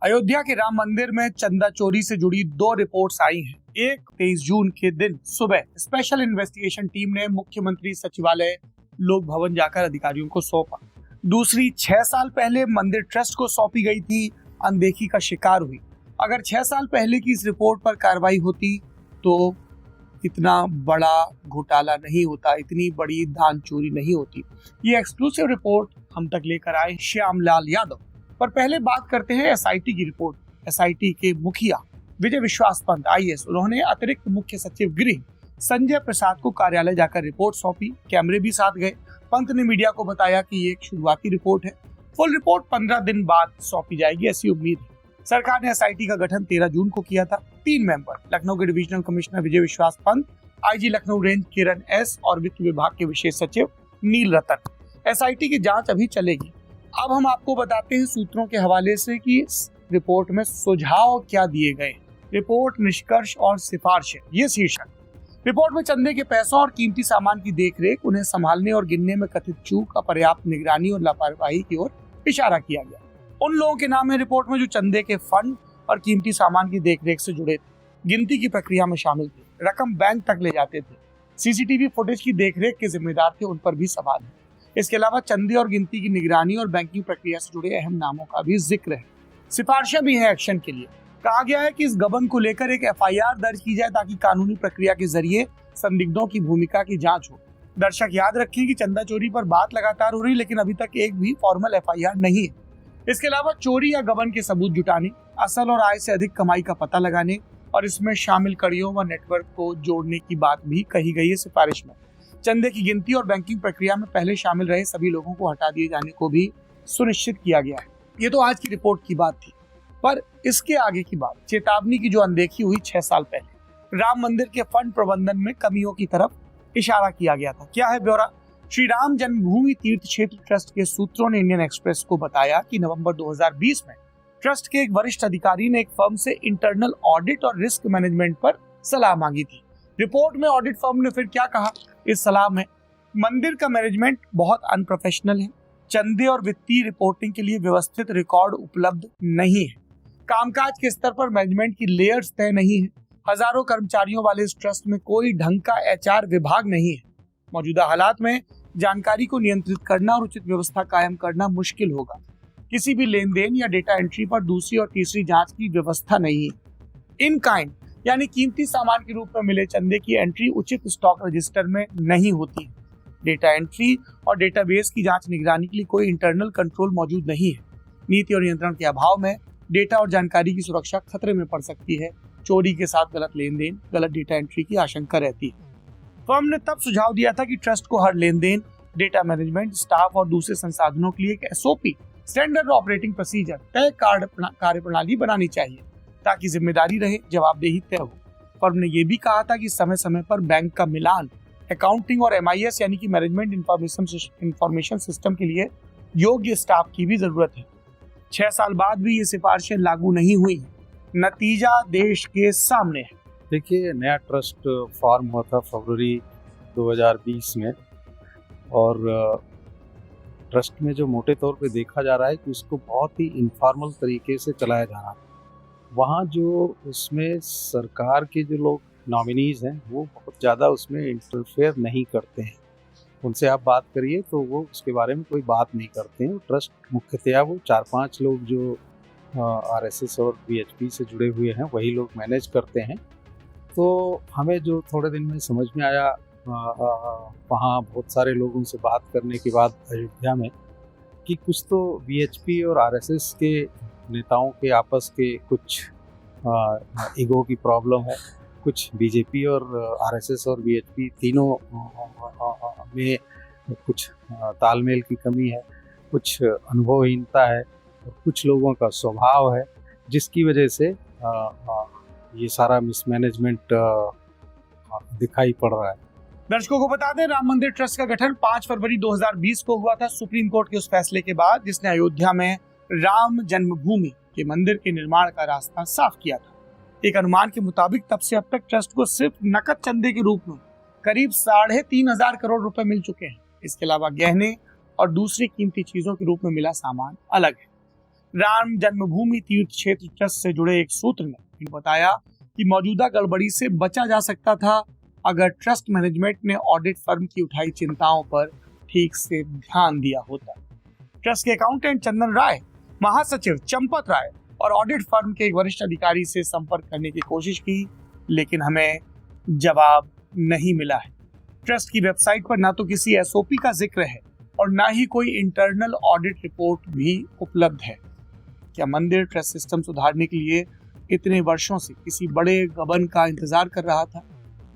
अयोध्या के राम मंदिर में चंदा चोरी से जुड़ी 2 रिपोर्ट्स आई हैं। एक 23 जून के दिन सुबह स्पेशल इन्वेस्टिगेशन टीम ने मुख्यमंत्री सचिवालय लोक भवन जाकर अधिकारियों को सौंपा। दूसरी 6 साल पहले मंदिर ट्रस्ट को सौंपी गई थी, अनदेखी का शिकार हुई। अगर 6 साल पहले की इस रिपोर्ट पर कार्रवाई होती तो इतना बड़ा घोटाला नहीं होता, इतनी बड़ी धान चोरी नहीं होती। ये एक्सक्लूसिव रिपोर्ट हम तक लेकर आए श्यामलाल यादव। पर पहले बात करते हैं एसआईटी की रिपोर्ट। एसआईटी के मुखिया विजय विश्वास पंत आईएएस, उन्होंने अतिरिक्त मुख्य सचिव गृह संजय प्रसाद को कार्यालय जाकर रिपोर्ट सौंपी। कैमरे भी साथ गए। पंत ने मीडिया को बताया कि ये एक शुरुआती रिपोर्ट है, फुल रिपोर्ट 15 दिन बाद सौंपी जाएगी, ऐसी उम्मीद है। सरकार ने एसआईटी का गठन 13 जून को किया था। 3 मेंबर लखनऊ के डिविजनल कमिश्नर विजय विश्वास पंत, आईजी लखनऊ रेंज किरण एस और वित्त विभाग के विशेष सचिव नील रतन। एसआईटी की जांच अभी चलेगी। अब हम आपको बताते हैं सूत्रों के हवाले से कि इस रिपोर्ट में सुझाव क्या दिए गए। रिपोर्ट, निष्कर्ष और सिफारिशें, ये शीर्षक। रिपोर्ट में चंदे के पैसों और कीमती सामान की देखरेख, उन्हें संभालने और गिनने में कथित चूक, अपर्याप्त निगरानी और लापरवाही की ओर इशारा किया गया। उन लोगों के नाम है रिपोर्ट में जो चंदे के फंड और कीमती सामान की देखरेख से जुड़े थे, गिनती की प्रक्रिया में शामिल थे, रकम बैंक तक ले जाते थे, सीसीटीवी फुटेज की देखरेख के जिम्मेदार थे, उन पर भी सवाल है। इसके अलावा चंदे और गिनती की निगरानी और बैंकिंग प्रक्रिया से जुड़े अहम नामों का भी जिक्र है। सिफारिशें भी है एक्शन के लिए। कहा गया है कि इस गबन को लेकर एक एफआईआर दर्ज की जाए ताकि कानूनी प्रक्रिया के जरिए संदिग्धों की भूमिका की जांच हो। दर्शक याद रखें कि चंदा चोरी पर बात लगातार हो रही, लेकिन अभी तक एक भी फॉर्मल एफआईआर नहीं है। इसके अलावा चोरी या गबन के सबूत जुटाने, असल और आय से अधिक कमाई का पता लगाने और इसमें शामिल कड़ियों व नेटवर्क को जोड़ने की बात भी कही गई है सिफारिश में। चंदे की गिनती और बैंकिंग प्रक्रिया में पहले शामिल रहे सभी लोगों को हटा दिए जाने को भी सुनिश्चित किया गया है। ये तो आज की रिपोर्ट की बात थी, पर इसके आगे की बात, चेतावनी की जो अनदेखी हुई 6 साल पहले, राम मंदिर के फंड प्रबंधन में कमियों की तरफ इशारा किया गया था। क्या है ब्यौरा? श्री राम जन्मभूमि तीर्थ क्षेत्र ट्रस्ट के सूत्रों ने इंडियन एक्सप्रेस को बताया कि नवंबर 2020 में ट्रस्ट के एक वरिष्ठ अधिकारी ने एक फर्म से इंटरनल ऑडिट और रिस्क मैनेजमेंट पर सलाह मांगी थी। रिपोर्ट में ऑडिट फर्म ने फिर क्या कहा इस सलाह में? मंदिर का मैनेजमेंट बहुत अनप्रोफेशनल है, चंदे और वित्तीय रिपोर्टिंग के लिए व्यवस्थित रिकॉर्ड उपलब्ध नहीं है, कामकाज के स्तर पर मैनेजमेंट की लेयर्स तय नहीं है, हजारों कर्मचारियों वाले इस ट्रस्ट में कोई ढंग का एचआर विभाग नहीं है। मौजूदा हालात में जानकारी को नियंत्रित करना और उचित व्यवस्था कायम करना मुश्किल होगा। किसी भी लेन देन या डेटा एंट्री पर दूसरी और तीसरी जांच की व्यवस्था नहीं है। इन काइंड यानी कीमती सामान के रूप में मिले चंदे की एंट्री उचित स्टॉक रजिस्टर में नहीं होती। डेटा एंट्री और डेटाबेस की जांच निगरानी के लिए कोई इंटरनल कंट्रोल मौजूद नहीं है। नीति और नियंत्रण के अभाव में डेटा और जानकारी की सुरक्षा खतरे में पड़ सकती है। चोरी के साथ गलत लेन देन, गलत डेटा एंट्री की आशंका रहती है। फर्म ने तब सुझाव दिया था कि ट्रस्ट को हर लेन देन, डेटा मैनेजमेंट, स्टाफ और दूसरे संसाधनों के लिए एक एसओपी, स्टैंडर्ड ऑपरेटिंग प्रोसीजर, तय कार्यप्रणाली बनानी चाहिए ताकि जिम्मेदारी रहे, जवाबदेही तय हो। फर्म ने यह भी कहा था कि समय समय पर बैंक का मिलान, अकाउंटिंग और एमआईएस यानी कि मैनेजमेंट इंफॉर्मेशन सिस्टम के लिए योग्य स्टाफ की भी जरूरत है। 6 साल बाद भी ये सिफारिशें लागू नहीं हुई। नतीजा देश के सामने है। देखिए, नया ट्रस्ट फॉर्म हुआ था फरवरी 2020 में और ट्रस्ट में जो मोटे तौर पे देखा जा रहा है कि उसको बहुत ही इनफॉर्मल तरीके से चलाया जा रहा है। वहाँ जो उसमें सरकार के जो लोग नॉमिनीज हैं वो बहुत ज़्यादा उसमें इंटरफेयर नहीं करते हैं। उनसे आप बात करिए तो वो उसके बारे में कोई बात नहीं करते हैं। ट्रस्ट मुख्यतया वो 4-5 लोग जो आरएसएस और वीएचपी से जुड़े हुए हैं वही लोग मैनेज करते हैं। तो हमें जो थोड़े दिन में समझ में आया वहाँ बहुत सारे लोगों से बात करने के बाद अयोध्या में कि कुछ तो वीएचपी और आरएसएस के नेताओं के आपस के कुछ ईगो की प्रॉब्लम है, कुछ बीजेपी और आरएसएस और वीएचपी तीनों में कुछ तालमेल की कमी है, कुछ अनुभवहीनता है और कुछ लोगों का स्वभाव है, जिसकी वजह से ये सारा मिसमैनेजमेंट दिखाई पड़ रहा है। दर्शकों को बता दें, राम मंदिर ट्रस्ट का गठन 5 फरवरी 2020 को हुआ था सुप्रीम कोर्ट के उस फैसले के बाद जिसने अयोध्या में राम जन्मभूमि के मंदिर के निर्माण का रास्ता साफ किया था। एक अनुमान के मुताबिक तब से अब तक ट्रस्ट को सिर्फ नकद चंदे के रूप में करीब 3,500 करोड़ रुपए मिल चुके हैं। इसके अलावा गहने और दूसरी कीमती चीजों के रूप में मिला सामान अलग है। राम जन्मभूमि तीर्थ क्षेत्र ट्रस्ट से जुड़े एक सूत्र ने बताया कि मौजूदा गड़बड़ी से बचा जा सकता था अगर ट्रस्ट मैनेजमेंट ने ऑडिट फर्म की उठाई चिंताओं पर ठीक से ध्यान दिया होता। ट्रस्ट के अकाउंटेंट चंदन राय, महासचिव चंपत राय और ऑडिट फर्म के एक वरिष्ठ अधिकारी से संपर्क करने की कोशिश की, लेकिन हमें जवाब नहीं मिला है। ट्रस्ट की वेबसाइट पर ना तो किसी एसओपी का जिक्र है और ना ही कोई इंटरनल ऑडिट रिपोर्ट भी उपलब्ध है। क्या मंदिर ट्रस्ट सिस्टम सुधारने के लिए इतने वर्षों से किसी बड़े गबन का इंतजार कर रहा था?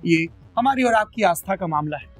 ये हमारी और आपकी आस्था का मामला है।